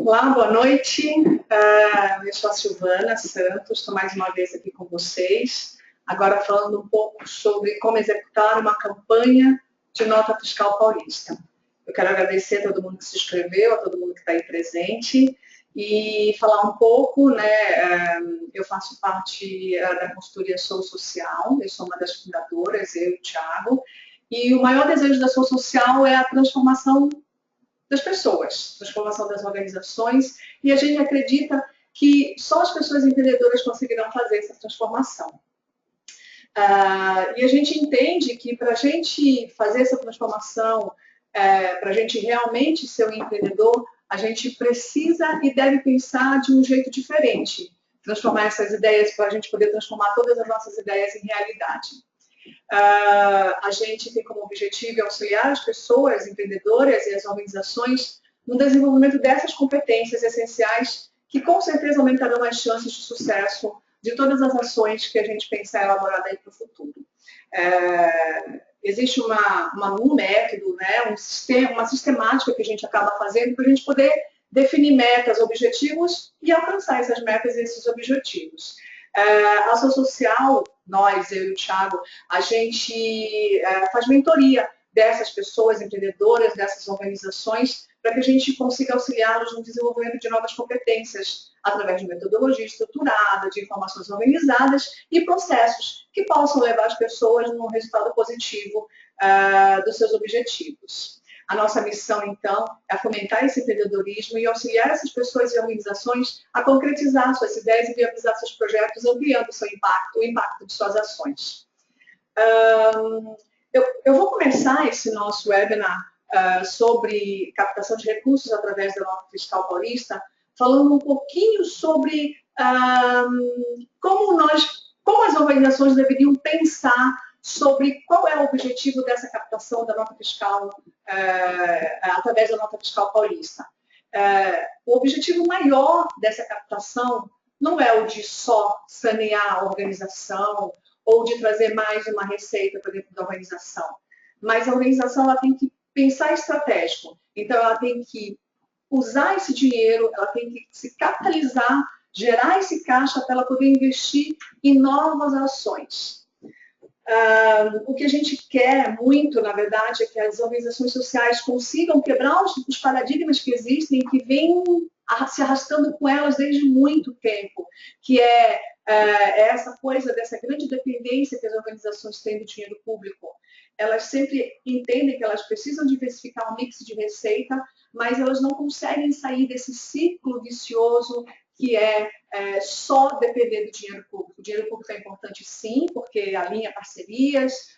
Olá, boa noite. Eu sou a Silvana Santos, estou mais uma vez aqui com vocês. Agora falando um pouco sobre como executar uma campanha de nota fiscal paulista. Eu quero agradecer a todo mundo que se inscreveu, a todo mundo que está aí presente e falar um pouco, né? Eu faço parte da consultoria Sou Social, eu sou uma das fundadoras, eu e o Thiago, e o maior desejo da Sou Social é a transformação das pessoas, transformação das organizações, e a gente acredita que só as pessoas empreendedoras conseguirão fazer essa transformação. E a gente entende que para a gente fazer essa transformação, para a gente realmente ser um empreendedor, a gente precisa e deve pensar de um jeito diferente, transformar essas ideias para a gente poder transformar todas as nossas ideias em realidade. A gente tem como objetivo auxiliar as pessoas empreendedoras e as organizações no desenvolvimento dessas competências essenciais que com certeza aumentarão as chances de sucesso de todas as ações que a gente pensar elaborar daí para o futuro. Existe um método, né, uma sistemática que a gente acaba fazendo para a gente poder definir metas, objetivos e alcançar essas metas e esses objetivos. A ação social, nós, eu e o Thiago, a gente faz mentoria dessas pessoas empreendedoras, dessas organizações, para que a gente consiga auxiliá-los no desenvolvimento de novas competências, através de metodologia estruturada, de informações organizadas e processos que possam levar as pessoas num resultado positivo dos seus objetivos. A nossa missão, então, é fomentar esse empreendedorismo e auxiliar essas pessoas e organizações a concretizar suas ideias e viabilizar seus projetos, ampliando seu impacto, o impacto de suas ações. Eu vou começar esse nosso webinar sobre captação de recursos através da nota fiscal paulista, falando um pouquinho sobre como as organizações deveriam pensar sobre qual é o objetivo dessa captação da nota fiscal através da nota fiscal paulista. O objetivo maior dessa captação não é o de só sanear a organização ou de trazer mais uma receita para dentro da organização, mas a organização ela tem que pensar estratégico. Então, ela tem que usar esse dinheiro, ela tem que se capitalizar, gerar esse caixa para ela poder investir em novas ações. O que a gente quer muito, na verdade, é que as organizações sociais consigam quebrar os paradigmas que existem, que vêm se arrastando com elas desde muito tempo, que é essa coisa dessa grande dependência que as organizações têm do dinheiro público. Elas sempre entendem que elas precisam diversificar um mix de receita, mas elas não conseguem sair desse ciclo vicioso que é só depender do dinheiro público. O dinheiro público é importante sim, porque alinha parcerias,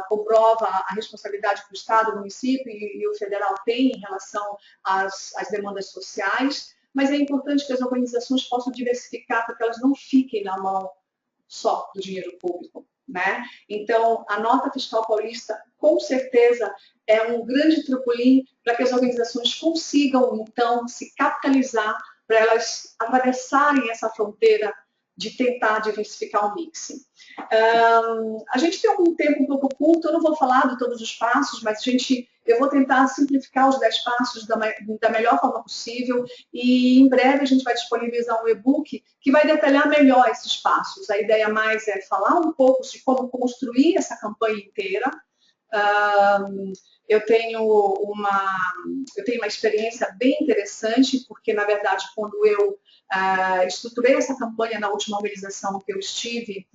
comprova a responsabilidade que o Estado, o município e o federal têm em relação às demandas sociais, mas é importante que as organizações possam diversificar para que elas não fiquem na mão só do dinheiro público, né? Então, a nota fiscal paulista, com certeza, é um grande trampolim para que as organizações consigam, então, se capitalizar para elas atravessarem essa fronteira de tentar diversificar o mix. A gente tem um tempo um pouco curto, eu não vou falar de todos os passos, mas eu vou tentar simplificar os 10 passos da melhor forma possível e em breve a gente vai disponibilizar um e-book que vai detalhar melhor esses passos. A ideia mais é falar um pouco de como construir essa campanha inteira. Eu tenho uma experiência bem interessante, porque, na verdade, quando eu estruturei essa campanha na última mobilização que eu estive,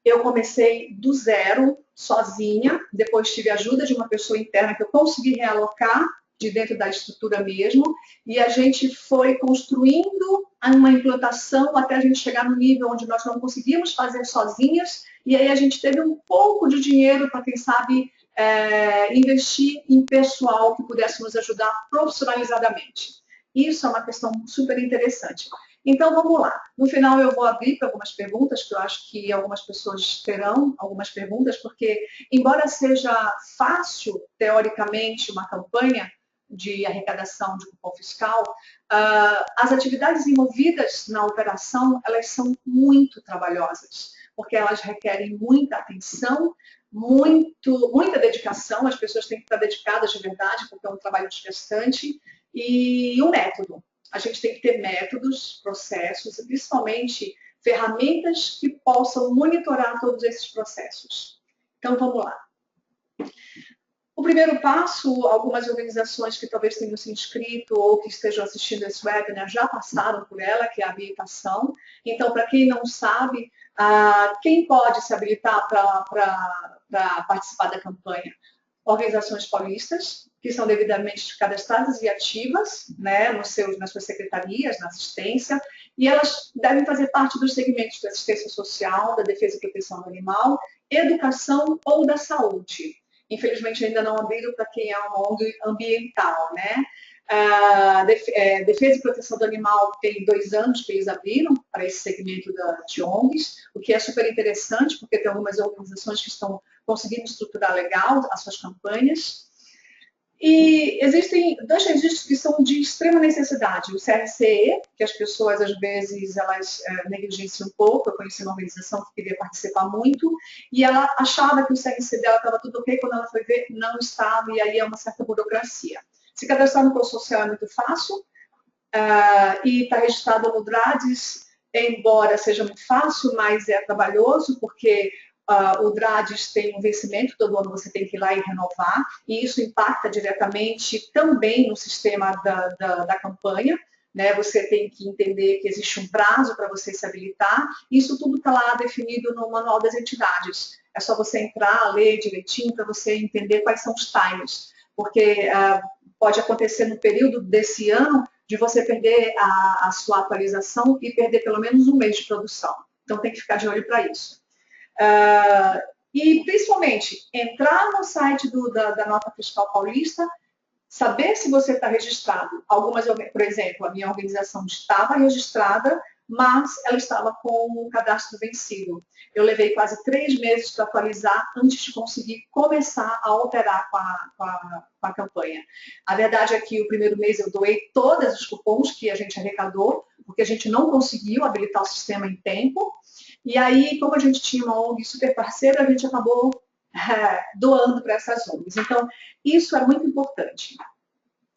eu comecei do zero, sozinha, depois tive a ajuda de uma pessoa interna que eu consegui realocar de dentro da estrutura mesmo, e a gente foi construindo uma implantação até a gente chegar no nível onde nós não conseguíamos fazer sozinhas, e aí a gente teve um pouco de dinheiro para, quem sabe, investir em pessoal que pudesse nos ajudar profissionalizadamente. Isso é uma questão super interessante. Então, vamos lá. No final, eu vou abrir para algumas perguntas, que eu acho que algumas pessoas terão algumas perguntas, porque, embora seja fácil, teoricamente, uma campanha de arrecadação de cupom fiscal, as atividades envolvidas na operação, elas são muito trabalhosas, porque elas requerem muita atenção, muita dedicação, as pessoas têm que estar dedicadas de verdade, porque é um trabalho desgastante, e um método. A gente tem que ter métodos, processos e principalmente ferramentas que possam monitorar todos esses processos. Então, vamos lá. O primeiro passo, algumas organizações que talvez tenham se inscrito ou que estejam assistindo esse webinar já passaram por ela, que é a habilitação. Então, para quem não sabe, quem pode se habilitar para participar da campanha? Organizações paulistas, que são devidamente cadastradas e ativas, né, nas suas secretarias, na assistência, e elas devem fazer parte dos segmentos da assistência social, da defesa e proteção do animal, educação ou da saúde. Infelizmente, ainda não abriram para quem é uma ONG ambiental, né? Defesa e proteção do animal tem 2 anos que eles abriram para esse segmento de ONGs, o que é super interessante, porque tem algumas organizações que estão conseguindo estruturar legal as suas campanhas. E existem 2 registros que são de extrema necessidade. O CRCE, que as pessoas, às vezes, elas negligenciam um pouco. Eu conheci uma organização que queria participar muito, e ela achava que o CRC dela estava tudo ok, quando ela foi ver, não estava, e aí é uma certa burocracia. Se cadastrar no ProSocial é muito fácil, e está registrado no DRADES, embora seja muito fácil, mas é trabalhoso, porque o DRADES tem um vencimento, todo ano você tem que ir lá e renovar, e isso impacta diretamente também no sistema da campanha, né? Você tem que entender que existe um prazo para você se habilitar, isso tudo está lá definido no Manual das Entidades. É só você entrar, ler direitinho, para você entender quais são os times, porque pode acontecer no período desse ano de você perder a sua atualização e perder pelo menos 1 mês de produção. Então, tem que ficar de olho para isso. E, principalmente, entrar no site da Nota Fiscal Paulista, saber se você está registrado. Algumas, por exemplo, a minha organização estava registrada, mas ela estava com o cadastro vencido. Eu levei quase 3 meses para atualizar antes de conseguir começar a operar com a campanha. A verdade é que o primeiro mês eu doei todos os cupons que a gente arrecadou, porque a gente não conseguiu habilitar o sistema em tempo. E aí, como a gente tinha uma ONG super parceira, a gente acabou doando para essas ONGs. Então, isso é muito importante.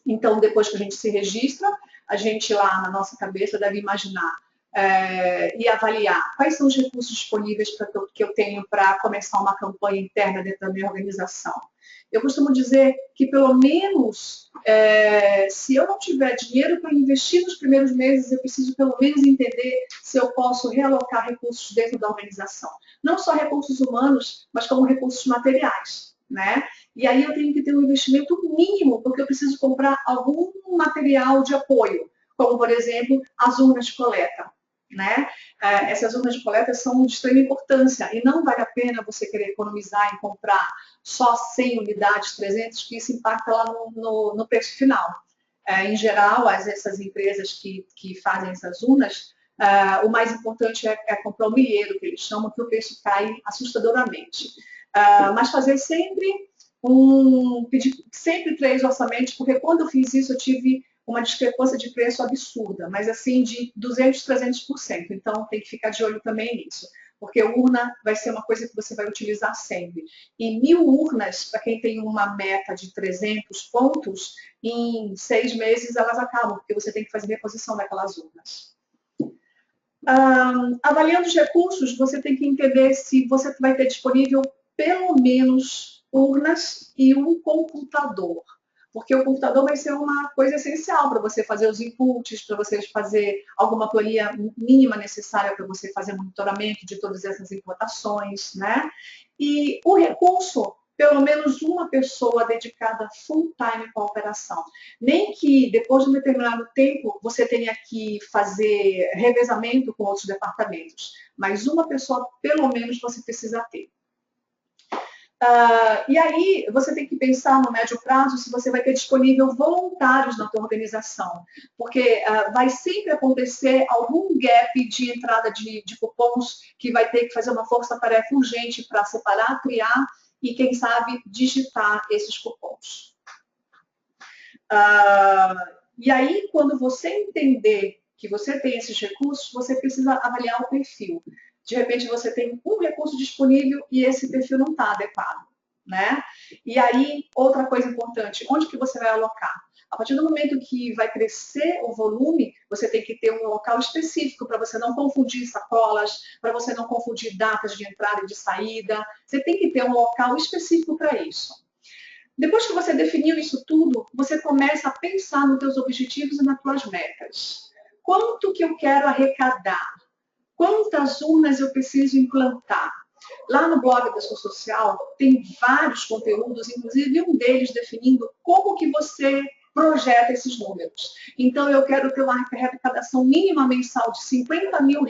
Então, depois que a gente se registra, a gente lá na nossa cabeça deve imaginar e avaliar quais são os recursos disponíveis que eu tenho para começar uma campanha interna dentro da minha organização. Eu costumo dizer que, pelo menos, se eu não tiver dinheiro para investir nos primeiros meses, eu preciso, pelo menos, entender se eu posso realocar recursos dentro da organização. Não só recursos humanos, mas como recursos materiais, né? E aí eu tenho que ter um investimento mínimo, porque eu preciso comprar algum material de apoio, como, por exemplo, as urnas de coleta. Né? Essas urnas de coleta são de extrema importância e não vale a pena você querer economizar em comprar só 100 unidades, 300, que isso impacta lá no preço final. Em geral, essas empresas que fazem essas urnas, o mais importante é comprar o milheiro, que eles chamam, que o preço cai assustadoramente. Mas fazer pedir sempre 3 orçamentos, porque quando eu fiz isso eu tive uma discrepância de preço absurda, mas assim de 200%, 300%. Então tem que ficar de olho também nisso, porque urna vai ser uma coisa que você vai utilizar sempre. E 1000 urnas, para quem tem uma meta de 300 pontos, em 6 meses elas acabam, porque você tem que fazer reposição daquelas urnas. Avaliando os recursos, você tem que entender se você vai ter disponível pelo menos urnas e um computador, porque o computador vai ser uma coisa essencial para você fazer os inputs, para você fazer alguma planilha mínima necessária para você fazer monitoramento de todas essas importações, né? E o recurso, pelo menos uma pessoa dedicada full time para a operação. Nem que depois de um determinado tempo você tenha que fazer revezamento com outros departamentos, mas uma pessoa pelo menos você precisa ter. E aí você tem que pensar no médio prazo se você vai ter disponível voluntários na tua organização, porque vai sempre acontecer algum gap de entrada de cupons que vai ter que fazer uma força-tarefa urgente para separar, criar e, quem sabe, digitar esses cupons. E aí, quando você entender que você tem esses recursos, você precisa avaliar o perfil. De repente, você tem um recurso disponível e esse perfil não está adequado, né? E aí, outra coisa importante, onde que você vai alocar? A partir do momento que vai crescer o volume, você tem que ter um local específico para você não confundir sacolas, para você não confundir datas de entrada e de saída. Você tem que ter um local específico para isso. Depois que você definiu isso tudo, você começa a pensar nos teus objetivos e nas tuas metas. Quanto que eu quero arrecadar? Quantas urnas eu preciso implantar? Lá no blog da Sua Social tem vários conteúdos, inclusive um deles definindo como que você projeta esses números. Então, eu quero ter uma arrecadação mínima mensal de R$50 mil,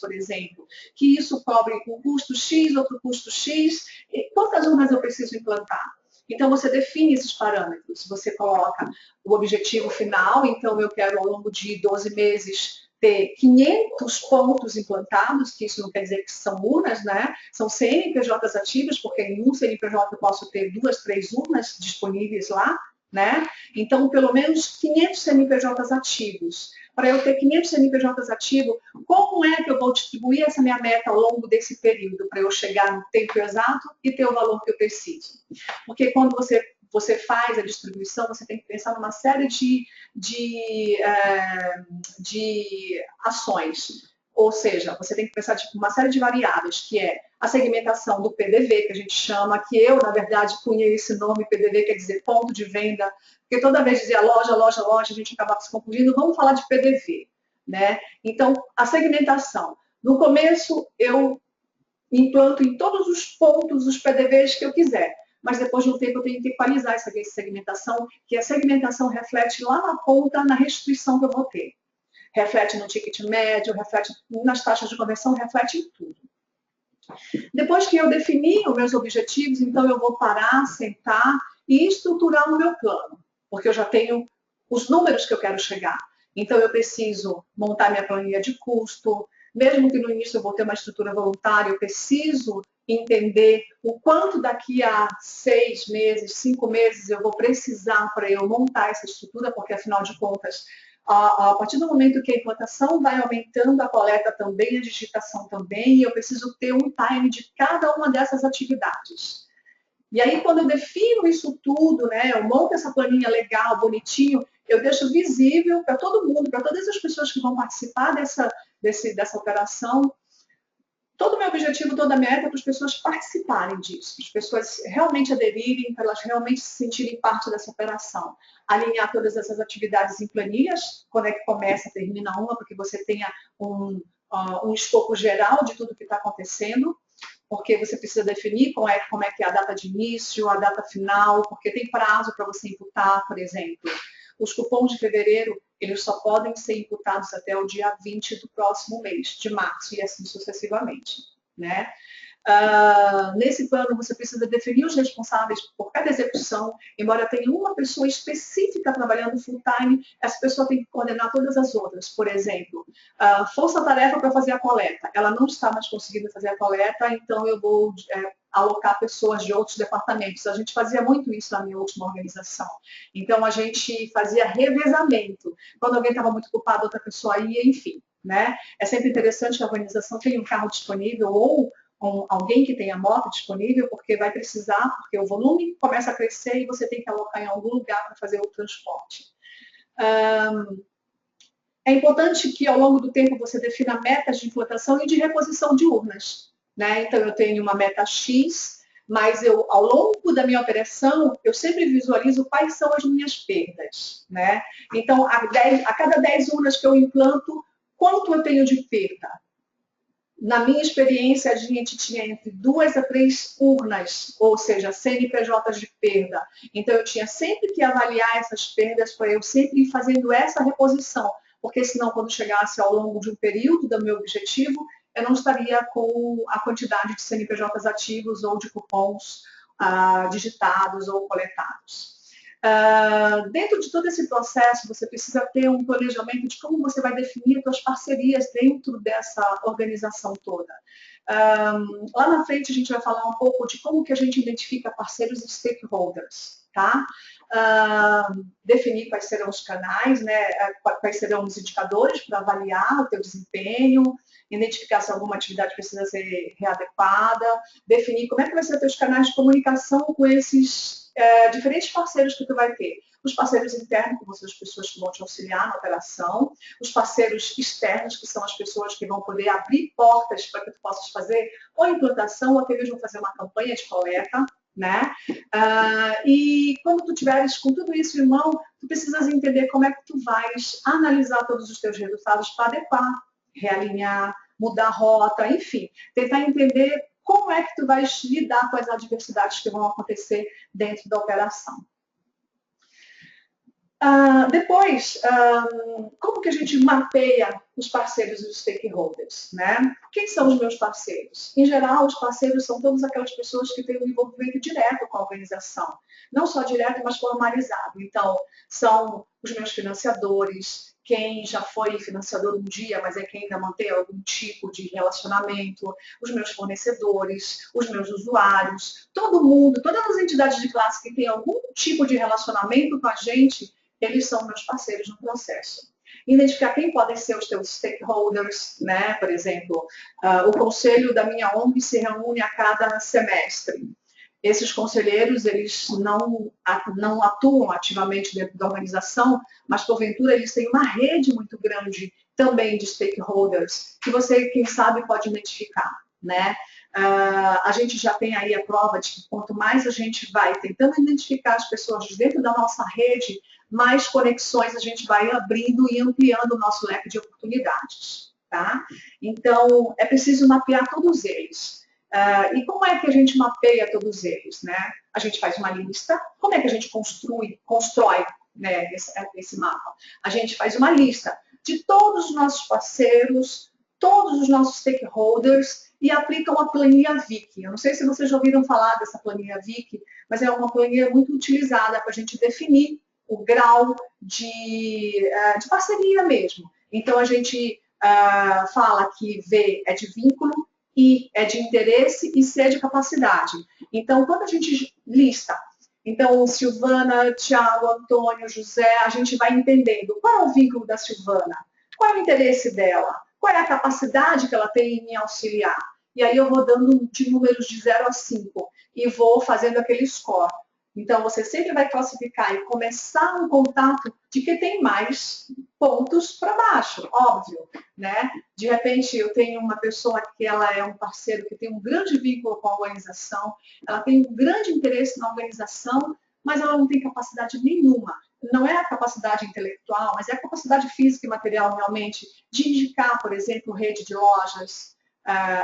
por exemplo, que isso cobre um custo X, outro custo X. E quantas urnas eu preciso implantar? Então, você define esses parâmetros. Você coloca o objetivo final, então eu quero ao longo de 12 meses ter 500 pontos implantados, que isso não quer dizer que são urnas, né? São CNPJs ativos, porque em um CNPJ eu posso ter 2, 3 urnas disponíveis lá, né? Então, pelo menos 500 CNPJs ativos. Para eu ter 500 CNPJs ativos, como é que eu vou distribuir essa minha meta ao longo desse período para eu chegar no tempo exato e ter o valor que eu preciso? Porque quando você faz a distribuição, você tem que pensar numa série de ações. Ou seja, você tem que pensar tipo, uma série de variáveis, que é a segmentação do PDV, que a gente chama, que eu, na verdade, cunhei esse nome, PDV quer dizer ponto de venda, porque toda vez dizia loja, loja, loja, a gente acabava se confundindo, vamos falar de PDV, né? Então, a segmentação. No começo, eu implanto em todos os pontos os PDVs que eu quiser, mas depois de um tempo eu tenho que equalizar essa segmentação, que a segmentação reflete lá na ponta, na restituição que eu vou ter. Reflete no ticket médio, reflete nas taxas de conversão, reflete em tudo. Depois que eu defini os meus objetivos, então eu vou parar, sentar e estruturar o meu plano, porque eu já tenho os números que eu quero chegar. Então eu preciso montar minha planilha de custo, mesmo que no início eu vou ter uma estrutura voluntária, eu preciso entender o quanto daqui a 6 meses, 5 meses eu vou precisar para eu montar essa estrutura, porque afinal de contas, a partir do momento que a implantação vai aumentando, a coleta também, a digitação também, e eu preciso ter um time de cada uma dessas atividades. E aí, quando eu defino isso tudo, né, eu monto essa planilha legal, bonitinho, eu deixo visível para todo mundo, para todas as pessoas que vão participar dessa operação, todo o meu objetivo, toda a meta é para as pessoas participarem disso, para as pessoas realmente aderirem, para elas realmente se sentirem parte dessa operação. Alinhar todas essas atividades em planilhas, quando é que começa, termina uma, porque você tenha um escopo geral de tudo que está acontecendo, porque você precisa definir como é que é a data de início, a data final, porque tem prazo para você imputar, por exemplo. Os cupons de fevereiro, eles só podem ser imputados até o dia 20 do próximo mês, de março, e assim sucessivamente, né? Nesse plano, você precisa definir os responsáveis por cada execução. Embora tenha uma pessoa específica trabalhando full-time, essa pessoa tem que coordenar todas as outras. Por exemplo, força-tarefa para fazer a coleta. Ela não está mais conseguindo fazer a coleta, então eu vou alocar pessoas de outros departamentos. A gente fazia muito isso na minha última organização. Então, a gente fazia revezamento. Quando alguém estava muito ocupado, outra pessoa ia, enfim, né? É sempre interessante que a organização tenha um carro disponível ou alguém que tenha moto disponível, porque vai precisar, porque o volume começa a crescer e você tem que alocar em algum lugar para fazer o transporte. É importante que ao longo do tempo você defina metas de implantação e de reposição de urnas, né? Então eu tenho uma meta X, mas ao longo da minha operação, eu sempre visualizo quais são as minhas perdas, né? Então, a cada 10 urnas que eu implanto, quanto eu tenho de perda? Na minha experiência, a gente tinha entre 2 a 3 urnas, ou seja, CNPJs de perda. Então, eu tinha sempre que avaliar essas perdas para eu sempre ir fazendo essa reposição, porque senão, quando chegasse ao longo de um período do meu objetivo, eu não estaria com a quantidade de CNPJs ativos ou de cupons digitados ou coletados. Dentro de todo esse processo, você precisa ter um planejamento de como você vai definir as suas parcerias dentro dessa organização toda. Lá na frente, a gente vai falar um pouco de como que a gente identifica parceiros e stakeholders, tá? Definir quais serão os canais, né? Quais serão os indicadores para avaliar o teu desempenho, identificar se alguma atividade precisa ser readequada, definir como é que vai ser os teus canais de comunicação com esses diferentes parceiros que tu vai ter. os parceiros internos, que vão ser as pessoas que vão te auxiliar na operação, os parceiros externos, que são as pessoas que vão poder abrir portas para que tu possas fazer ou implantação, ou até mesmo fazer uma campanha de coleta, né? E quando tu tiveres com tudo isso em mão, tu precisas entender como é que tu vais analisar todos os teus resultados para adequar, realinhar, mudar a rota, enfim, tentar entender como é que tu vais lidar com as adversidades que vão acontecer dentro da operação. Depois, como que a gente mapeia os parceiros e os stakeholders, né? Quem são os meus parceiros? Em geral, os parceiros são todas aquelas pessoas que têm um envolvimento direto com a organização. Não só direto, mas formalizado. Então, são os meus financiadores, quem já foi financiador um dia, mas é quem ainda mantém algum tipo de relacionamento, os meus fornecedores, os meus usuários, todo mundo, todas as entidades de classe que têm algum tipo de relacionamento com a gente, eles são meus parceiros no processo. Identificar quem podem ser os teus stakeholders, né? Por exemplo, o conselho da minha ONG se reúne a cada semestre. Esses conselheiros, eles não atuam ativamente dentro da organização, mas, porventura, eles têm uma rede muito grande também de stakeholders, que você, quem sabe, pode identificar, né? A gente já tem aí a prova de que quanto mais a gente vai tentando identificar as pessoas dentro da nossa rede, mais conexões a gente vai abrindo e ampliando o nosso leque de oportunidades, tá? Então, é preciso mapear todos eles. E como é que a gente mapeia todos eles, né? A gente faz uma lista. Como é que a gente constrói, né, esse mapa? A gente faz uma lista de todos os nossos parceiros, todos os nossos stakeholders e aplica uma planilha Wiki. Eu não sei se vocês já ouviram falar dessa planilha Wiki, mas é uma planilha muito utilizada para a gente definir o grau de parceria mesmo. Então, a gente fala que V é de vínculo, I é de interesse e C é de capacidade. Então, quando a gente lista, então, Silvana, Thiago, Antônio, José, a gente vai entendendo qual é o vínculo da Silvana, qual é o interesse dela, qual é a capacidade que ela tem em me auxiliar. E aí eu vou dando de números de 0 a 5 e vou fazendo aquele score. Então, você sempre vai classificar e começar um contato de que tem mais pontos para baixo, óbvio, né? De repente, eu tenho uma pessoa que ela é um parceiro que tem um grande vínculo com a organização, ela tem um grande interesse na organização, mas ela não tem capacidade nenhuma. Não é a capacidade intelectual, mas é a capacidade física e material realmente de indicar, por exemplo, rede de lojas,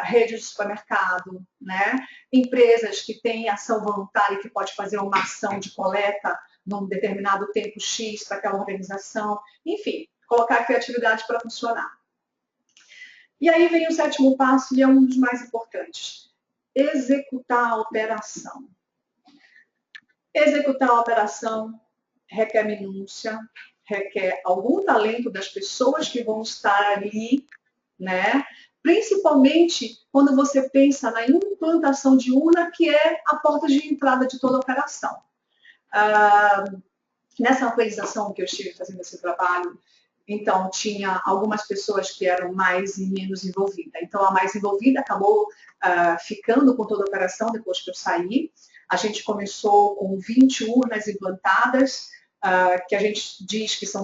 rede de supermercado, né? Empresas que têm ação voluntária que pode fazer uma ação de coleta num determinado tempo X para aquela organização, enfim, colocar a criatividade para funcionar. E aí vem o 7º passo e é um dos mais importantes, executar a operação. Executar a operação requer minúcia, requer algum talento das pessoas que vão estar ali, né? Principalmente quando você pensa na implantação de urna, que é a porta de entrada de toda a operação. Nessa organização que eu estive fazendo esse trabalho, então tinha algumas pessoas que eram mais e menos envolvidas. Então a mais envolvida acabou ficando com toda a operação depois que eu saí. A gente começou com 20 urnas implantadas, que a gente diz que são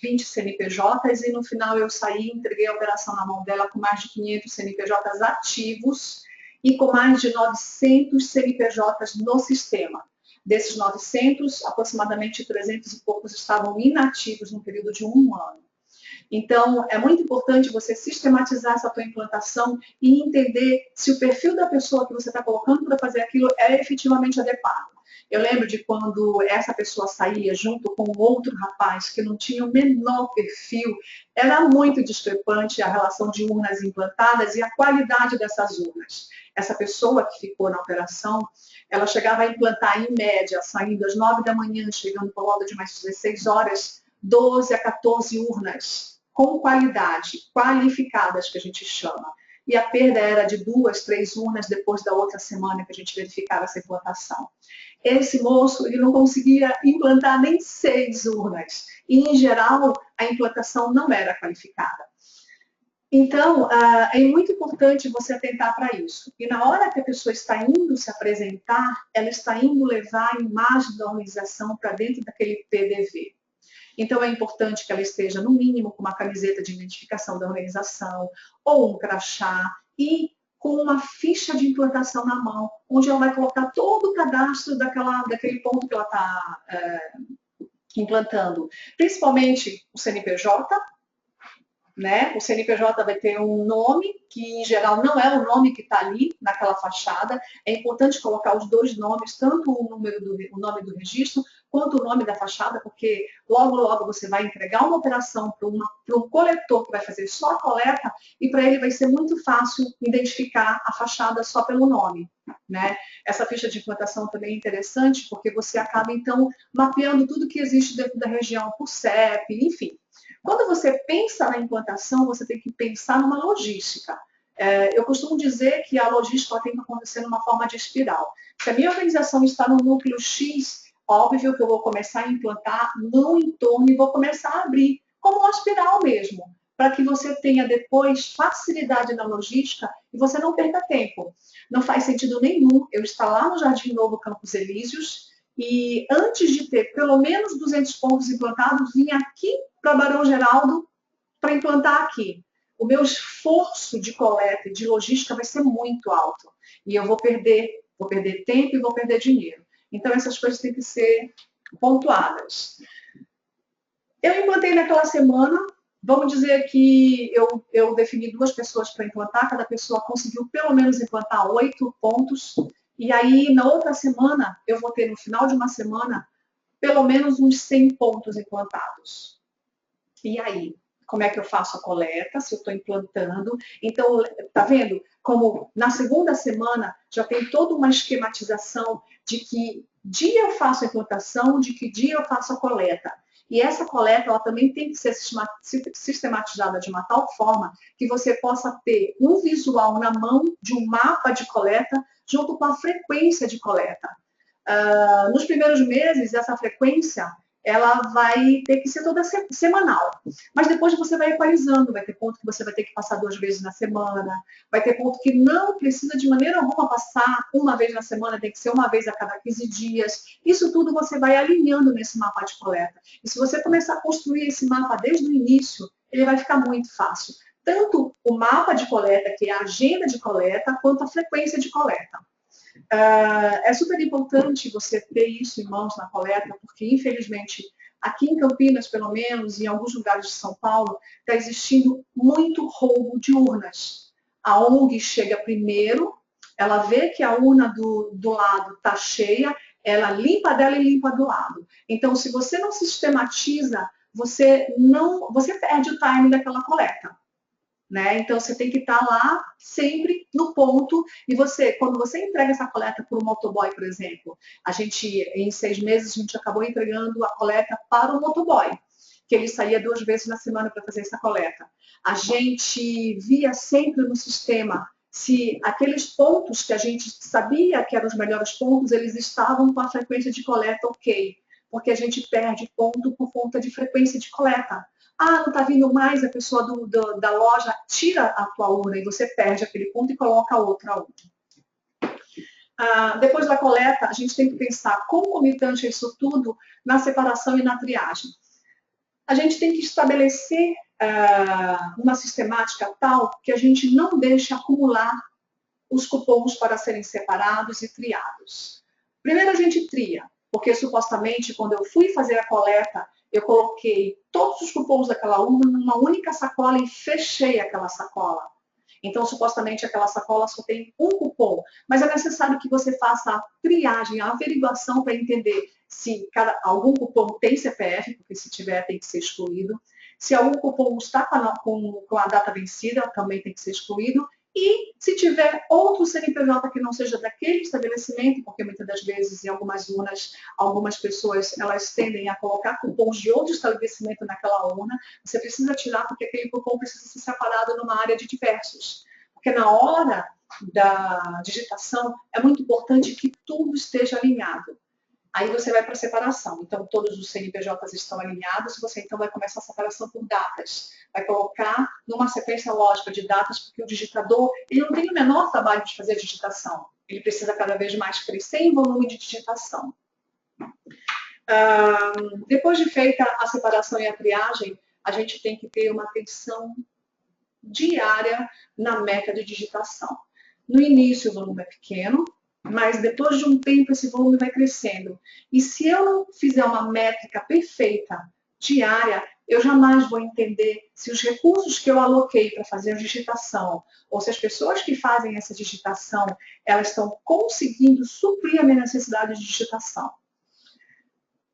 20 CNPJs, e no final eu saí e entreguei a operação na mão dela com mais de 500 CNPJs ativos e com mais de 900 CNPJs no sistema. Desses 900, aproximadamente 300 e poucos estavam inativos no período de 1 ano. Então, é muito importante você sistematizar essa tua implantação e entender se o perfil da pessoa que você está colocando para fazer aquilo é efetivamente adequado. Eu lembro de quando essa pessoa saía junto com outro rapaz que não tinha o menor perfil, era muito discrepante a relação de urnas implantadas e a qualidade dessas urnas. Essa pessoa que ficou na operação, ela chegava a implantar em média, saindo às 9 da manhã, chegando por volta de mais 16 horas, 12 a 14 urnas com qualidade, qualificadas, que a gente chama. E a perda era de 2, 3 urnas depois da outra semana que a gente verificava essa implantação. Esse moço, ele não conseguia implantar nem 6 urnas. E, em geral, a implantação não era qualificada. Então, é muito importante você atentar para isso. E na hora que a pessoa está indo se apresentar, ela está indo levar a imagem da organização para dentro daquele PDV. Então, é importante que ela esteja, no mínimo, com uma camiseta de identificação da organização, ou um crachá, e com uma ficha de implantação na mão, onde ela vai colocar todo o cadastro daquele ponto que ela está implantando. Principalmente o CNPJ, né? O CNPJ vai ter um nome, que em geral não é o nome que está ali naquela fachada. É importante colocar os dois nomes, tanto o nome do registro, quanto o nome da fachada, porque logo, logo você vai entregar uma operação para um coletor que vai fazer só a coleta, e para ele vai ser muito fácil identificar a fachada só pelo nome, né? Essa ficha de implantação também é interessante, porque você acaba, então, mapeando tudo que existe dentro da região por CEP, enfim. Quando você pensa na implantação, você tem que pensar numa logística. Eu costumo dizer que a logística tem que acontecer numa forma de espiral. Se a minha organização está no núcleo X, óbvio que eu vou começar a implantar no entorno e vou começar a abrir, como uma espiral mesmo, para que você tenha depois facilidade na logística e você não perca tempo. Não faz sentido nenhum eu estar lá no Jardim Novo Campos Elíseos e antes de ter pelo menos 200 pontos implantados, vim aqui para Barão Geraldo para implantar aqui. O meu esforço de coleta e de logística vai ser muito alto. E eu vou perder tempo e vou perder dinheiro. Então, essas coisas têm que ser pontuadas. Eu implantei naquela semana, vamos dizer que eu defini 2 pessoas para implantar, cada pessoa conseguiu pelo menos implantar 8 pontos. E aí, na outra semana, eu vou ter, no final de uma semana, pelo menos uns 100 pontos implantados. E aí, como é que eu faço a coleta, se eu estou implantando? Então, tá vendo? Como na segunda semana já tem toda uma esquematização de que dia eu faço a implantação, de que dia eu faço a coleta. E essa coleta, ela também tem que ser sistematizada de uma tal forma que você possa ter um visual na mão de um mapa de coleta junto com a frequência de coleta. Nos primeiros meses, essa frequência ela vai ter que ser toda semanal. Mas depois você vai equalizando, vai ter ponto que você vai ter que passar 2 vezes na semana, vai ter ponto que não precisa de maneira alguma passar uma vez na semana, tem que ser uma vez a cada 15 dias. Isso tudo você vai alinhando nesse mapa de coleta. E se você começar a construir esse mapa desde o início, ele vai ficar muito fácil. Tanto o mapa de coleta, que é a agenda de coleta, quanto a frequência de coleta. É super importante você ter isso em mãos na coleta, porque, infelizmente, aqui em Campinas, pelo menos, e em alguns lugares de São Paulo, está existindo muito roubo de urnas. A ONG chega primeiro, ela vê que a urna do lado está cheia, ela limpa dela e limpa do lado. Então, se você não sistematiza, você perde o time daquela coleta. Né? Então, você tem que estar lá sempre no ponto. E quando você entrega essa coleta para o motoboy, por exemplo, em 6 meses, a gente acabou entregando a coleta para o motoboy, que ele saía 2 vezes na semana para fazer essa coleta. A gente via sempre no sistema se aqueles pontos que a gente sabia que eram os melhores pontos, eles estavam com a frequência de coleta ok. Porque a gente perde ponto por conta de frequência de coleta. Não está vindo mais, a pessoa da loja tira a tua urna e você perde aquele ponto e coloca outra urna. Depois da coleta, a gente tem que pensar concomitante a isso tudo na separação e na triagem. A gente tem que estabelecer uma sistemática tal que a gente não deixe acumular os cupons para serem separados e triados. Primeiro a gente tria, porque supostamente quando eu fui fazer a coleta, eu coloquei todos os cupons daquela urna numa única sacola e fechei aquela sacola. Então, supostamente, aquela sacola só tem um cupom. Mas é necessário que você faça a triagem, a averiguação para entender se algum cupom tem CPF, porque se tiver tem que ser excluído. Se algum cupom está com a data vencida, também tem que ser excluído. E se tiver outro CNPJ que não seja daquele estabelecimento, porque muitas das vezes em algumas urnas, algumas pessoas elas tendem a colocar cupons de outro estabelecimento naquela urna, você precisa tirar porque aquele cupom precisa ser separado numa área de diversos. Porque na hora da digitação é muito importante que tudo esteja alinhado. Aí você vai para a separação. Então, todos os CNPJs estão alinhados, você então vai começar a separação por datas. vai colocar numa sequência lógica de datas, porque o digitador ele não tem o menor trabalho de fazer a digitação. Ele precisa cada vez mais crescer em volume de digitação. Depois de feita a separação e a triagem, a gente tem que ter uma atenção diária na meta de digitação. No início o volume é pequeno, mas depois de um tempo esse volume vai crescendo. E se eu não fizer uma métrica perfeita, diária, eu jamais vou entender se os recursos que eu aloquei para fazer a digitação, ou se as pessoas que fazem essa digitação, elas estão conseguindo suprir a minha necessidade de digitação.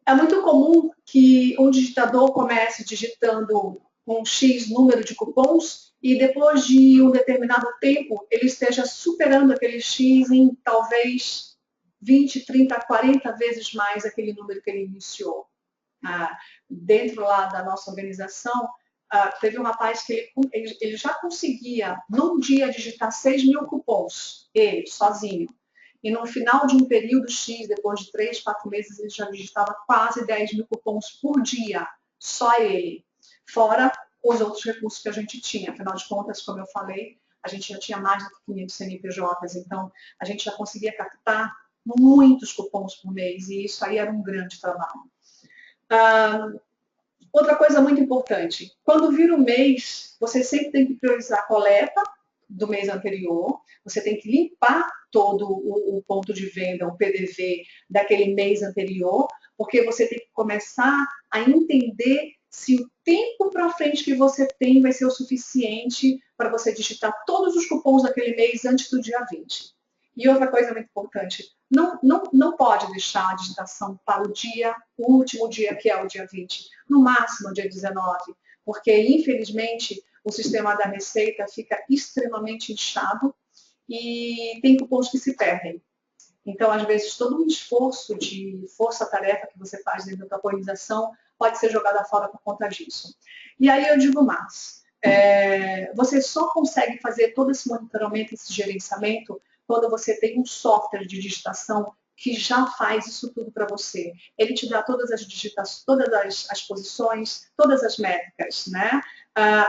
É muito comum que um digitador comece digitando um X número de cupons e depois de um determinado tempo ele esteja superando aquele X em talvez 20, 30, 40 vezes mais aquele número que ele iniciou. Dentro lá da nossa organização, teve um rapaz que ele já conseguia, num dia, digitar 6.000 cupons, ele, sozinho. E no final de um período X, depois de 3, 4 meses, ele já digitava quase 10.000 cupons por dia, só ele. Fora os outros recursos que a gente tinha. Afinal de contas, como eu falei, a gente já tinha mais de 500 CNPJs, então a gente já conseguia captar muitos cupons por mês, e isso aí era um grande trabalho. Outra coisa muito importante, quando vira o mês, você sempre tem que priorizar a coleta do mês anterior, você tem que limpar todo o ponto de venda, o PDV daquele mês anterior, porque você tem que começar a entender se o tempo para frente que você tem vai ser o suficiente para você digitar todos os cupons daquele mês antes do dia 20. E outra coisa muito importante, não pode deixar a digitação para o último dia, que é o dia 20, no máximo o dia 19, porque infelizmente o sistema da Receita fica extremamente inchado e tem cupons que se perdem. Então, às vezes, todo um esforço de força-tarefa que você faz dentro da organização pode ser jogada fora por conta disso. E aí eu digo mais, você só consegue fazer todo esse monitoramento, esse gerenciamento, quando você tem um software de digitação que já faz isso tudo para você. Ele te dá todas as digitações, todas as posições, todas as métricas, né?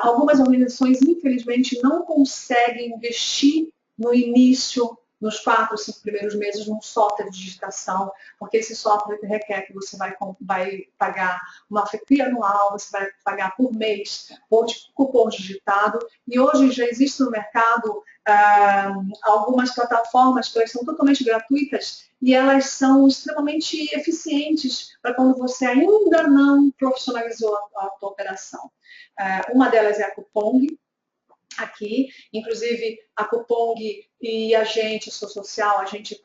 Algumas organizações, infelizmente, não conseguem investir no início, nos 4, 5 primeiros meses, num software de digitação, porque esse software requer que você vai pagar uma FII anual, você vai pagar por mês por cupom digitado, e hoje já existe no mercado algumas plataformas que elas são totalmente gratuitas e elas são extremamente eficientes para quando você ainda não profissionalizou a tua operação. Uma delas é a Cupong, aqui, inclusive a Cupong e a gente, social, a gente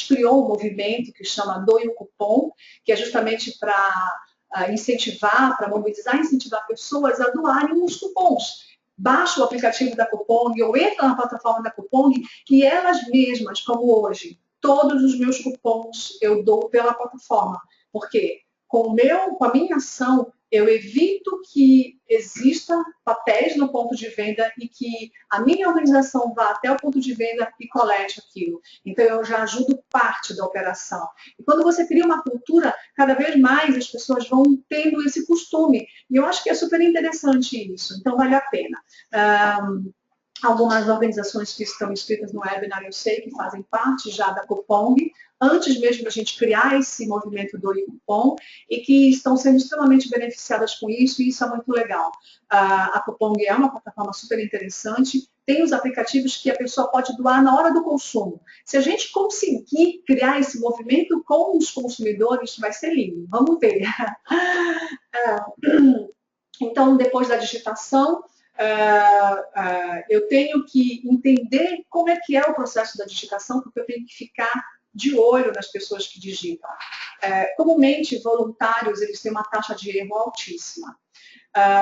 criou um movimento que chama Doe um Cupom, que é justamente para incentivar, para mobilizar e incentivar pessoas a doarem uns cupons. Baixa o aplicativo da Cupong ou entra na plataforma da Cupong e elas mesmas, como hoje, todos os meus cupons eu dou pela plataforma. Por quê? Com a minha ação, eu evito que exista papéis no ponto de venda e que a minha organização vá até o ponto de venda e colete aquilo. Então, eu já ajudo parte da operação. E quando você cria uma cultura, cada vez mais as pessoas vão tendo esse costume. E eu acho que é super interessante isso. Então, vale a pena. Algumas organizações que estão inscritas no webinar, eu sei que fazem parte já da Cupong, antes mesmo da gente criar esse movimento do Cupom, e que estão sendo extremamente beneficiadas com isso, e isso é muito legal. A Cupong é uma plataforma super interessante, tem os aplicativos que a pessoa pode doar na hora do consumo. Se a gente conseguir criar esse movimento com os consumidores, vai ser lindo. Vamos ver. Então, depois da digitação, eu tenho que entender como é que é o processo da digitação, porque eu tenho que ficar de olho nas pessoas que digitam. Comumente, voluntários, eles têm uma taxa de erro altíssima.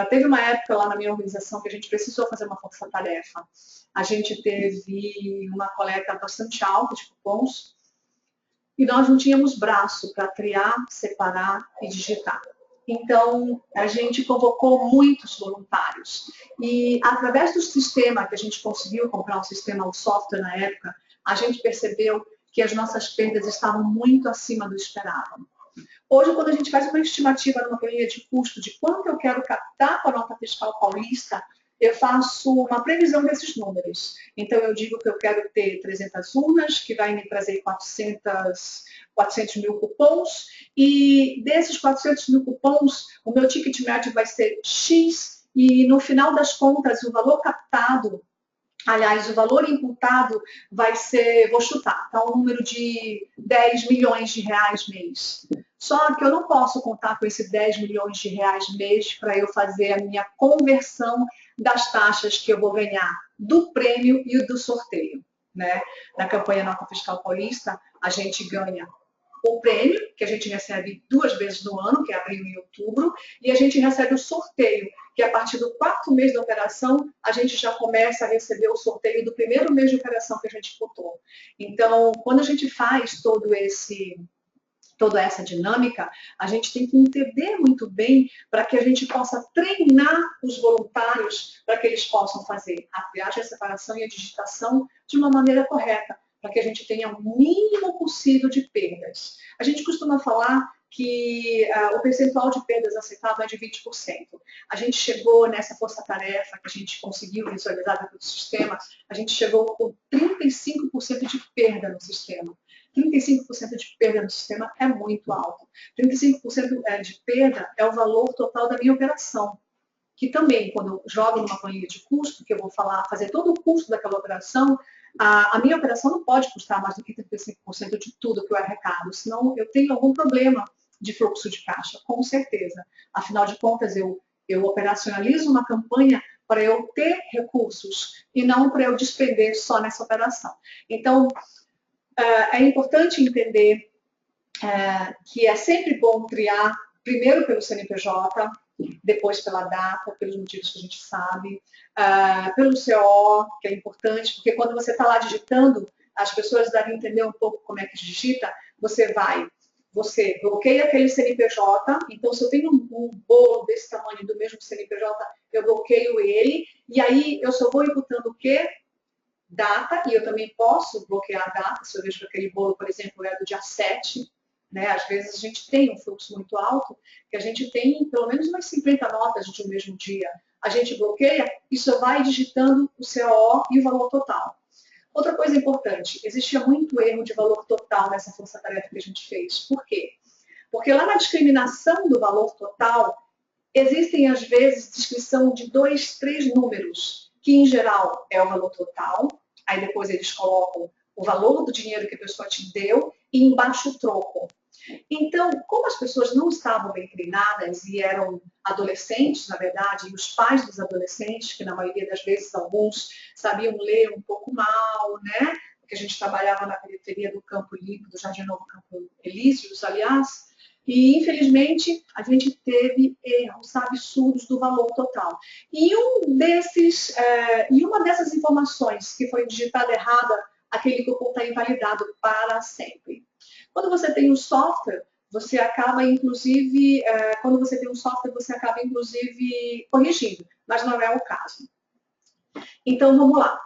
Teve uma época lá na minha organização que a gente precisou fazer uma força-tarefa. A gente teve uma coleta bastante alta de cupons e nós não tínhamos braço para criar, separar e digitar. Então, a gente convocou muitos voluntários. E, através do sistema que a gente conseguiu comprar, um sistema, um software na época, a gente percebeu que as nossas perdas estavam muito acima do esperado. Hoje, quando a gente faz uma estimativa numa planilha de custo de quanto eu quero captar juntar com a nota fiscal paulista, eu faço uma previsão desses números. Então, eu digo que eu quero ter 300 urnas, que vai me trazer 400 mil cupons, e desses 400 mil cupons, o meu ticket médio vai ser X, e no final das contas, o valor captado, aliás, o valor imputado vai ser, vou chutar, tá, um número de 10 milhões de reais mês. Só que eu não posso contar com esses 10 milhões de reais mês para eu fazer a minha conversão das taxas que eu vou ganhar do prêmio e do sorteio, né? Na campanha Nota Fiscal Paulista, a gente ganha o prêmio, que a gente recebe 2 vezes no ano, que é abril e outubro, e a gente recebe o sorteio, que a partir do 4º mês da operação, a gente já começa a receber o sorteio do 1º mês de operação que a gente botou. Então, quando a gente faz toda essa dinâmica, a gente tem que entender muito bem para que a gente possa treinar os voluntários para que eles possam fazer a triagem, a separação e a digitação de uma maneira correta, para que a gente tenha o mínimo possível de perdas. A gente costuma falar que o percentual de perdas aceitável é de 20%. A gente chegou nessa força-tarefa que a gente conseguiu visualizar pelo sistema, a gente chegou com 35% de perda no sistema. 35% de perda no sistema é muito alto. 35% de perda é o valor total da minha operação, que também, quando eu jogo numa planilha de custo, que eu vou fazer todo o custo daquela operação, a minha operação não pode custar mais do que 35% de tudo que eu arrecado, senão eu tenho algum problema de fluxo de caixa, com certeza. Afinal de contas, eu operacionalizo uma campanha para eu ter recursos e não para eu despender só nessa operação. Então, é importante entender que é sempre bom triar primeiro pelo CNPJ, depois pela data, pelos motivos que a gente sabe, pelo CO, que é importante, porque quando você está lá digitando, as pessoas devem entender um pouco como é que digita, você bloqueia aquele CNPJ, então se eu tenho um bolo desse tamanho do mesmo CNPJ, eu bloqueio ele, e aí eu só vou imputando o quê? Data, e eu também posso bloquear a data, se eu vejo que aquele bolo, por exemplo, é do dia 7, né? Às vezes a gente tem um fluxo muito alto, que a gente tem pelo menos umas 50 notas de um mesmo dia. A gente bloqueia e só vai digitando o COO e o valor total. Outra coisa importante, existia muito erro de valor total nessa força-tarefa que a gente fez. Por quê? Porque lá na discriminação do valor total, existem às vezes descrição de 2, 3 números, que em geral é o valor total, aí depois eles colocam o valor do dinheiro que a pessoa te deu e embaixo o troco. Então, como as pessoas não estavam bem treinadas e eram adolescentes, na verdade, e os pais dos adolescentes, que na maioria das vezes alguns sabiam ler um pouco mal, né? Porque a gente trabalhava na periferia do Campo Limpo, do Jardim Novo Campo Elíseos, aliás, e infelizmente a gente teve erros absurdos do valor total. E uma dessas informações que foi digitada errada, aquele cupom está invalidado para sempre. Quando você tem um software, você acaba, inclusive, corrigindo, mas não é o caso. Então, vamos lá.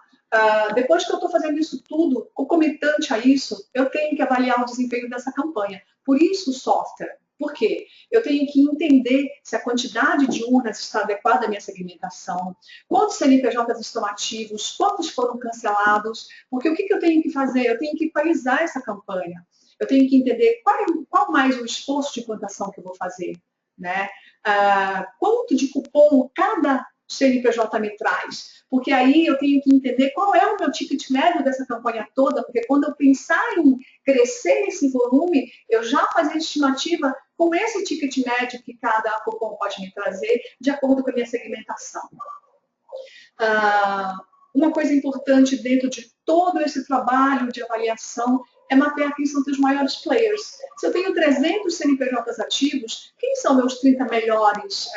Depois que eu estou fazendo isso tudo, concomitante a isso, eu tenho que avaliar o desempenho dessa campanha. Por isso o software. Por quê? Eu tenho que entender se a quantidade de urnas está adequada à minha segmentação, quantos CNPJs estão ativos, quantos foram cancelados, porque o que eu tenho que fazer? Eu tenho que equalizar essa campanha. Eu tenho que entender qual mais o esforço de implantação que eu vou fazer, né? Quanto de cupom cada CNPJ me traz, porque aí eu tenho que entender qual é o meu ticket médio dessa campanha toda, porque quando eu pensar em crescer esse volume, eu já fazer a estimativa com esse ticket médio que cada cupom pode me trazer, de acordo com a minha segmentação. Uma coisa importante dentro de todo esse trabalho de avaliação é mapear quem são os maiores players. Se eu tenho 300 CNPJs ativos, quem são meus 30 melhores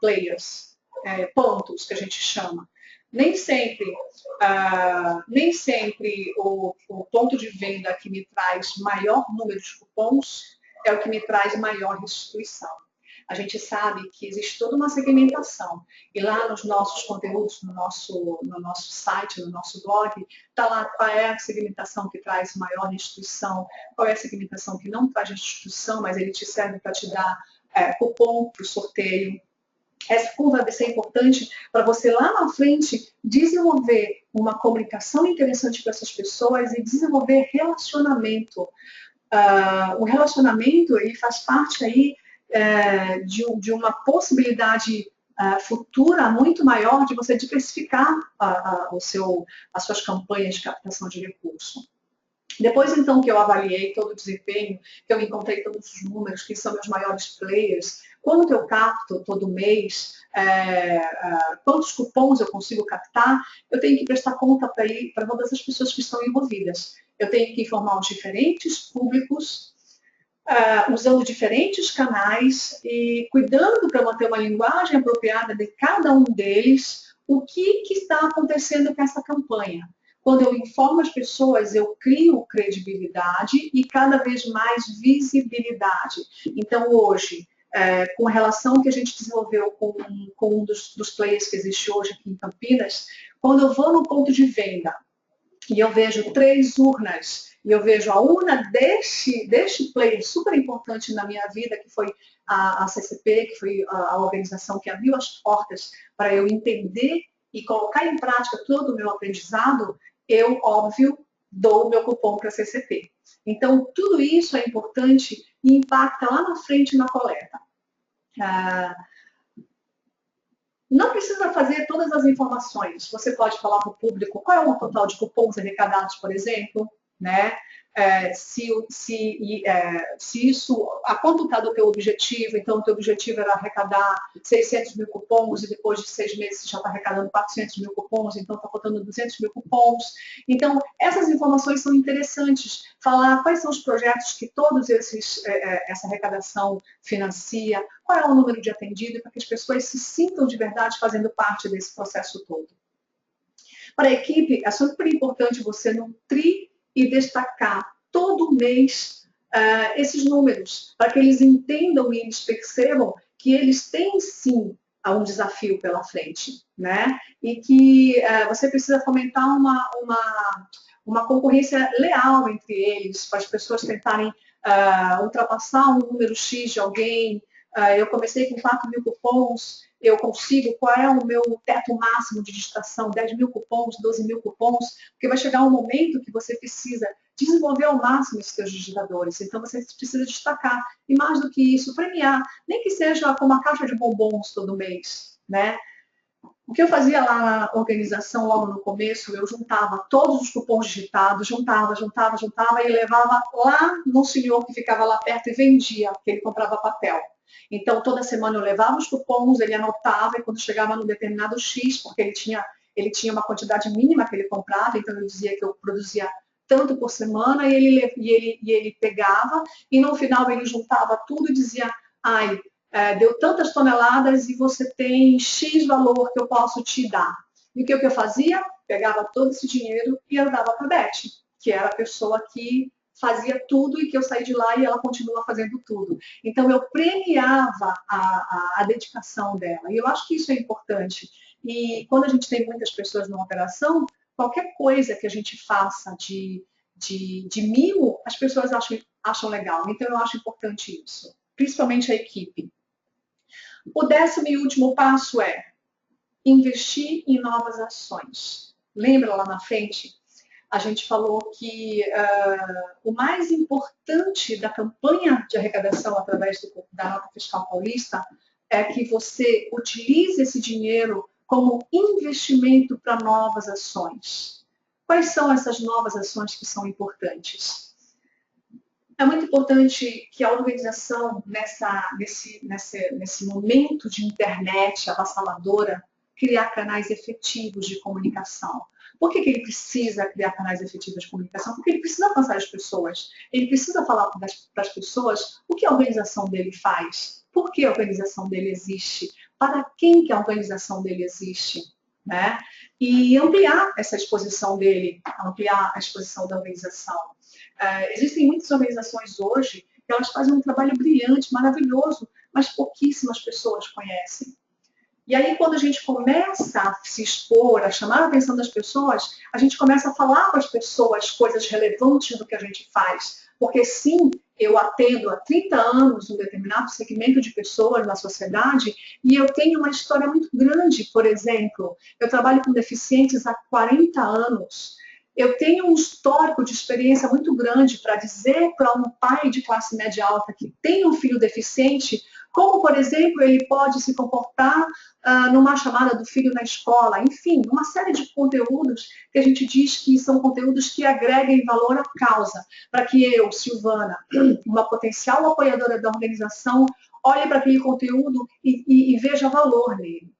players? Pontos, que a gente chama. Nem sempre o ponto de venda que me traz maior número de cupons é o que me traz maior restituição. A gente sabe que existe toda uma segmentação. E lá nos nossos conteúdos, no nosso site, no nosso blog, está lá qual é a segmentação que traz maior restituição, qual é a segmentação que não traz restituição, mas ele te serve para te dar cupom para o sorteio. Essa curva vai ser importante para você lá na frente desenvolver uma comunicação interessante com essas pessoas e desenvolver relacionamento. O relacionamento ele faz parte aí de uma possibilidade futura muito maior de você diversificar as suas campanhas de captação de recurso. Depois, então, que eu avaliei todo o desempenho, que eu encontrei todos os números, que são meus maiores players, quanto eu capto todo mês, quantos cupons eu consigo captar, eu tenho que prestar conta para todas as pessoas que estão envolvidas. Eu tenho que informar os diferentes públicos, usando diferentes canais e cuidando para manter uma linguagem apropriada de cada um deles, o que está acontecendo com essa campanha. Quando eu informo as pessoas, eu crio credibilidade e cada vez mais visibilidade. Então, hoje, com a relação que a gente desenvolveu com um dos players que existe hoje aqui em Campinas, quando eu vou no ponto de venda e eu vejo 3 urnas, e eu vejo a urna deste player super importante na minha vida, que foi a CCP, que foi a organização que abriu as portas para eu entender e colocar em prática todo o meu aprendizado, eu, óbvio, dou o meu cupom para a CCP. Então, tudo isso é importante e impacta lá na frente na coleta. Não precisa fazer todas as informações. Você pode falar para o público qual é o total de cupons arrecadados, por exemplo, né? Se isso, a quanto está do teu objetivo, então o teu objetivo era arrecadar 600 mil cupons e depois de 6 meses você já está arrecadando 400 mil cupons, então está faltando 200 mil cupons. Então, essas informações são interessantes. Falar quais são os projetos que todos essa arrecadação financia, qual é o número de atendido, para que as pessoas se sintam de verdade fazendo parte desse processo todo. Para a equipe, é super importante você nutrir e destacar todo mês esses números, para que eles entendam e eles percebam que eles têm sim um desafio pela frente, né? E que você precisa fomentar uma concorrência leal entre eles, para as pessoas tentarem ultrapassar um número X de alguém. Eu comecei com 4 mil cupons, eu consigo, qual é o meu teto máximo de digitação, 10 mil cupons, 12 mil cupons, porque vai chegar um momento que você precisa desenvolver ao máximo esses seus digitadores, então você precisa destacar, e mais do que isso, premiar, nem que seja com uma caixa de bombons todo mês, né? O que eu fazia lá na organização, logo no começo, eu juntava todos os cupons digitados, juntava e levava lá no senhor que ficava lá perto e vendia, porque ele comprava papel. Então, toda semana eu levava os cupons, ele anotava, e quando chegava no determinado X, porque ele tinha uma quantidade mínima que ele comprava, então eu dizia que eu produzia tanto por semana, e ele pegava, e no final ele juntava tudo e dizia, ai, deu tantas toneladas e você tem X valor que eu posso te dar. E o que eu fazia? Pegava todo esse dinheiro e eu dava para a Beth, que era a pessoa que fazia tudo e que eu saí de lá e ela continua fazendo tudo. Então, eu premiava a dedicação dela. E eu acho que isso é importante. E quando a gente tem muitas pessoas numa operação, qualquer coisa que a gente faça de mimo, as pessoas acham legal. Então, eu acho importante isso. Principalmente a equipe. O 10º e último passo é investir em novas ações. Lembra lá na frente? A gente falou que o mais importante da campanha de arrecadação através da Nota Fiscal Paulista é que você utilize esse dinheiro como investimento para novas ações. Quais são essas novas ações que são importantes? É muito importante que a organização, nesse momento de internet avassaladora, criar canais efetivos de comunicação. Por que ele precisa criar canais efetivos de comunicação? Porque ele precisa alcançar as pessoas. Ele precisa falar para as pessoas o que a organização dele faz, por que a organização dele existe, para quem que a organização dele existe, né? E ampliar essa exposição dele, ampliar a exposição da organização. Existem muitas organizações hoje que elas fazem um trabalho brilhante, maravilhoso, mas pouquíssimas pessoas conhecem. E aí, quando a gente começa a se expor, a chamar a atenção das pessoas, a gente começa a falar com as pessoas coisas relevantes do que a gente faz. Porque, sim, eu atendo há 30 anos um determinado segmento de pessoas na sociedade e eu tenho uma história muito grande. Por exemplo, eu trabalho com deficientes há 40 anos. Eu tenho um histórico de experiência muito grande para dizer para um pai de classe média alta que tem um filho deficiente como, por exemplo, ele pode se comportar numa chamada do filho na escola, enfim, uma série de conteúdos que a gente diz que são conteúdos que agreguem valor à causa, para que eu, Silvana, uma potencial apoiadora da organização, olhe para aquele conteúdo e veja valor nele.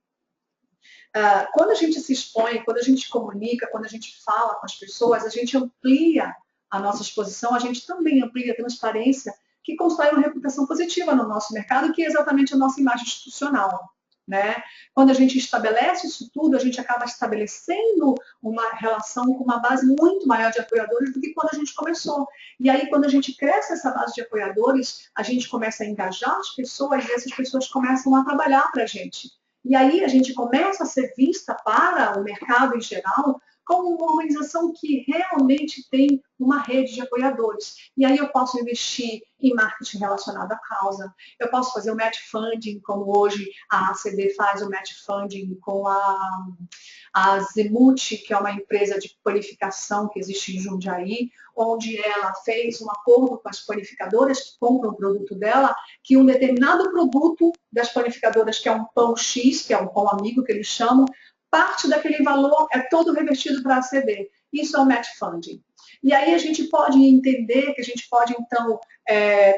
Quando a gente se expõe, quando a gente comunica, quando a gente fala com as pessoas, a gente amplia a nossa exposição, a gente também amplia a transparência que constrói uma reputação positiva no nosso mercado, que é exatamente a nossa imagem institucional. Né? Quando a gente estabelece isso tudo, a gente acaba estabelecendo uma relação com uma base muito maior de apoiadores do que quando a gente começou. E aí, quando a gente cresce essa base de apoiadores, a gente começa a engajar as pessoas e essas pessoas começam a trabalhar para a gente. E aí a gente começa a ser vista para o mercado em geral como uma organização que realmente tem uma rede de apoiadores. E aí eu posso investir em marketing relacionado à causa, eu posso fazer o match funding, como hoje a ACD faz o match funding com a Zemut, que é uma empresa de panificação que existe em Jundiaí, onde ela fez um acordo com as panificadoras que compram o produto dela, que um determinado produto das panificadoras, que é um pão X, que é um pão amigo que eles chamam, parte daquele valor é todo revertido para a ACD. Isso é o match funding. E aí a gente pode entender que a gente pode, então,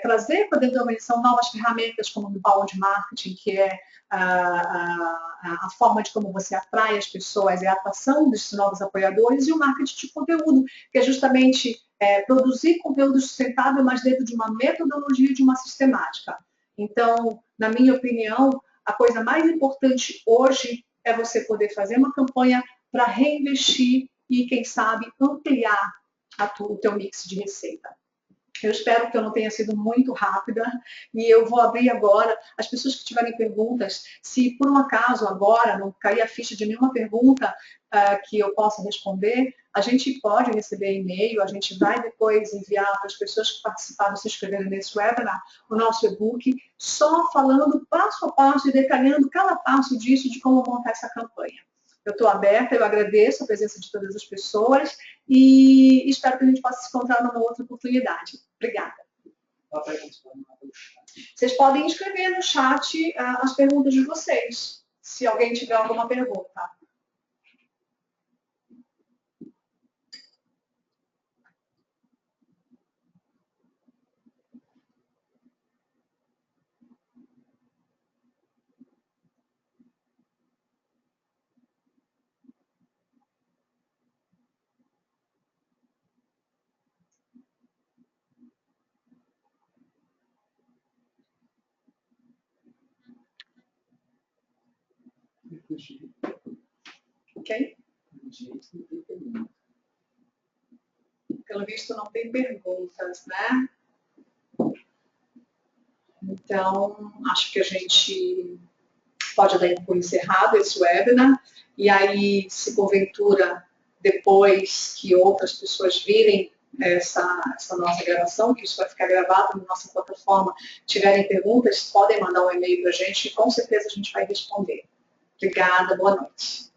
trazer para dentro da organização novas ferramentas como o inbound marketing, que é a forma de como você atrai as pessoas, é a atração desses novos apoiadores, e o marketing de conteúdo, que é justamente produzir conteúdo sustentável, mas dentro de uma metodologia, de uma sistemática. Então, na minha opinião, a coisa mais importante hoje é você poder fazer uma campanha para reinvestir e, quem sabe, ampliar o teu mix de receita. Eu espero que eu não tenha sido muito rápida e eu vou abrir agora as pessoas que tiverem perguntas. Se por um acaso agora não cair a ficha de nenhuma pergunta que eu possa responder, a gente pode receber e-mail, a gente vai depois enviar para as pessoas que participaram, se inscreveram nesse webinar, o nosso e-book, só falando passo a passo e detalhando cada passo disso, de como montar essa campanha. Eu estou aberta, eu agradeço a presença de todas as pessoas e espero que a gente possa se encontrar numa outra oportunidade. Obrigada. Vocês podem escrever no chat as perguntas de vocês, se alguém tiver alguma pergunta. Ok? Pelo visto, não tem perguntas, né? Então, acho que a gente pode dar por encerrado esse webinar. E aí, se porventura, depois que outras pessoas virem essa nossa gravação, que isso vai ficar gravado na nossa plataforma, tiverem perguntas, podem mandar um e-mail para a gente e com certeza a gente vai responder. Obrigada, boa noite.